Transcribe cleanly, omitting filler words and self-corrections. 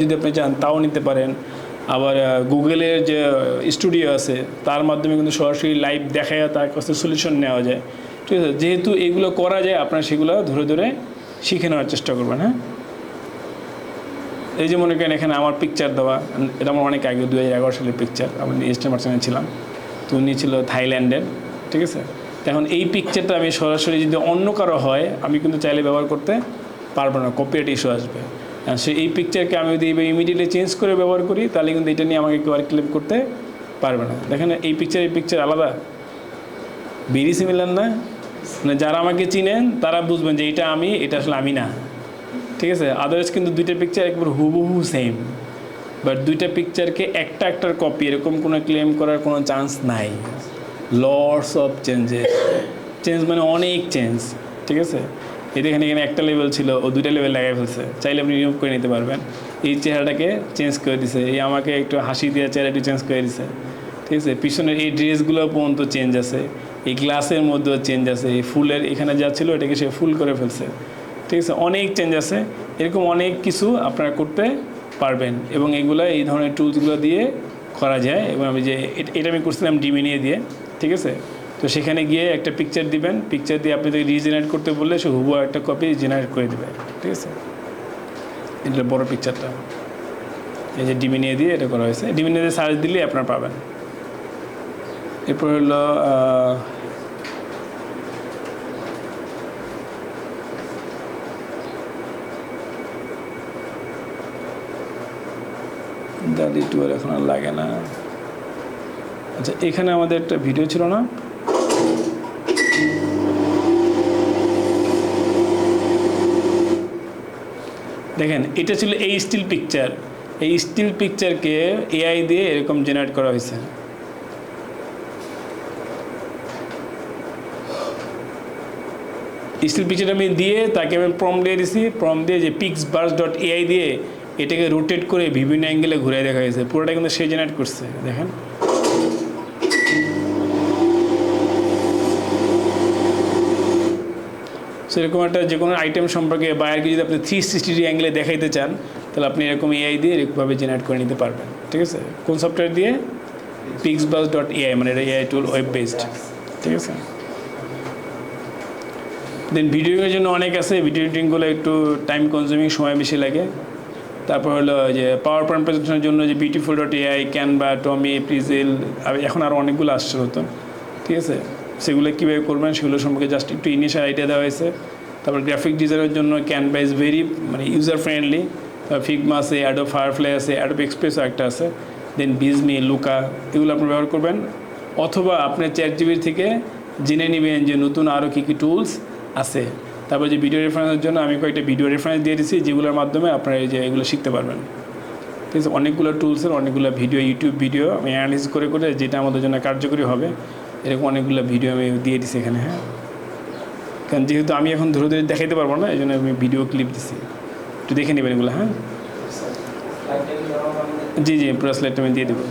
যদি আপনি চান তাও নিতে পারেন। আবার গুগলের যে স্টুডিও আছে তার মাধ্যমে কিন্তু সরাসরি লাইভ দেখায় তার কাছে সলিউশন নেওয়া যায়, ঠিক আছে। যেহেতু এগুলো করা যায় আপনারা সেগুলো ধরে ধরে শিখে নেওয়ার চেষ্টা করবেন। হ্যাঁ, এই যে মনে করেন এখানে আমার পিকচার দেওয়া, এটা আমার অনেক আগে 2011 সালের পিকচার, আমি ইস্টার্ন মার্চেন্টে ছিলাম, তো উনি ছিল থাইল্যান্ডের, ঠিক আছে। এখন এই পিকচারটা আমি সরাসরি যদি অন্য কারো হয় আমি কিন্তু চাইলে ব্যবহার করতে পারবো না, কপিরাইট ইস্যু আসবে। সে এই পিকচারকে আমি যদি ইমিডিয়েটলি চেঞ্জ করে ব্যবহার করি তাহলে কিন্তু এটা নিয়ে আমাকে কেউ আর ক্লেম করতে পারবে না। দেখেন এই পিকচার আলাদা, ভেরি সিমিলার না? মানে যারা আমাকে চিনেন তারা বুঝবেন যে এটা আমি, এটা আসলে আমি না, ঠিক আছে। আদারওয়াইজ কিন্তু দুইটা পিকচার একবার হুবহু সেম, বাট দুইটা পিকচারকে একটার কপি এরকম কোনো ক্লেম করার কোনো চান্স নাই। লটস অফ চেঞ্জ মানে অনেক চেঞ্জ, ঠিক আছে। এই দেখেন এখানে একটা লেভেল ছিল, ও দুইটা লেভেল লাগাই ফেলছে, চাইলে আপনি রিমুভ করে নিতে পারবেন। এই চেহারাটাকে চেঞ্জ করে দিছে, এই আমাকে একটু হাসি দিয়ে চেহারাটি চেঞ্জ করে দিছে, ঠিক আছে। পিছনের এই ড্রেসগুলো পর্যন্ত চেঞ্জ আছে, এই গ্লাসের মধ্যেও চেঞ্জ আছে, এই ফুলের এখানে যা ছিল এটাকে সে ফুল করে ফেলছে, ঠিক আছে। অনেক চেঞ্জ আছে, এরকম অনেক কিছু আপনারা করতে পারবেন এবং এগুলো এই ধরনের টুলসগুলো দিয়ে করা যায়। এবং আমি যে এটা আমি করছিলাম ডিমিনিয়ে দিয়ে, ঠিক আছে। তো সেখানে গিয়ে একটা পিকচার দিবেন, পিকচার দিয়ে আপনি যদি রিজেনারেট করতে বললে সে হুবহু একটা কপি জেনারেট করে দেবে, ঠিক আছে। এটা বড় পিকচারটা এই যে ডিমিনিয়ে দিয়ে এটা করা হয়েছে, ডিমিনিয়ে দিয়ে সার্চ দিলে আপনারা পাবেন। এরপর হলো দাদি টুয়ার এখন আর লাগে না। আচ্ছা, এখানে আমাদের একটা ভিডিও ছিল না, দেখেন এটা ছিল এই স্টিল পিকচার, এই স্টিল পিকচারকে এআই দিয়ে এরকম জেনারেট করা হয়েছে। স্টিল পিকচার আমি দিয়ে তাকে আমি প্রম্পট দিয়ে দিছি, প্রম্পট দিয়ে যে pixburst.ai দিয়ে এটাকে রোটেট করে বিভিন্ন অ্যাঙ্গেলে ঘুরে দেখা গেছে, পুরোটা কিন্তু সে জেনারেট করছে। দেখেন সেরকম একটা যে কোনো আইটেম সম্পর্কে বায়ারকে যদি আপনি 360 অ্যাঙ্গেলে দেখাইতে চান তাহলে আপনি এরকম এআই দিয়ে এরকমভাবে জেনারেট করে নিতে পারবেন, ঠিক আছে। কোন সফটওয়্যার দিয়ে? pixburst.ai, মানে এটা এআই টুল, ওয়েব বেসড, ঠিক আছে। দেন ভিডিওর জন্য অনেক আছে, ভিডিও এডিটিংগুলো একটু টাইম কনজিউমিং, সময় বেশি লাগে। তারপর হলো যে পাওয়ার পয়েন্ট প্রেজেন্টেশনের জন্য যে বিউটিফুল.ai, ক্যানভা, টমি, প্রিজেল, এখন আরও অনেকগুলো আসছে নতুন, ঠিক আছে। সেগুলো কীভাবে করবেন সেগুলো সম্পর্কে জাস্ট একটু ইনিশিয়াল আইডিয়া দেওয়া হয়েছে। তারপর গ্রাফিক ডিজাইনের জন্য ক্যানভা ইজ ভেরি মানে ইউজার ফ্রেন্ডলি, ফিগমা আছে, অ্যাডোব ফায়ারফ্লাই আছে, অ্যাডোব এক্সপ্রেসও একটা আছে, দেন বিজমি, লুকা, এগুলো আপনি ব্যবহার করবেন। অথবা আপনি চ্যাটজিপিটি থেকে জেনে নেবেন যে নতুন আরও কী কী টুলস আছে। তারপর যে ভিডিও রেফারেন্সের জন্য আমি কয়েকটা ভিডিও রেফারেন্স দিয়ে দিচ্ছি যেগুলোর মাধ্যমে আপনারা এই যে এগুলো শিখতে পারবেন, ঠিক আছে। অনেকগুলো টুলসের অনেকগুলো ভিডিও, ইউটিউব ভিডিও আমি অ্যানালাইসিস করে করে যেটা আমাদের জন্য কার্যকরী হবে এরকম অনেকগুলো ভিডিও আমি দিয়ে দিচ্ছি এখানে। হ্যাঁ, কারণ যেহেতু আমি এখন ধরে ধরে দেখাইতে পারবো না এই জন্য আমি ভিডিও ক্লিপ দিচ্ছি, একটু দেখে নেবেন এগুলো। হ্যাঁ, জি পুরো স্লাইডটা আমি দিয়ে দেবো।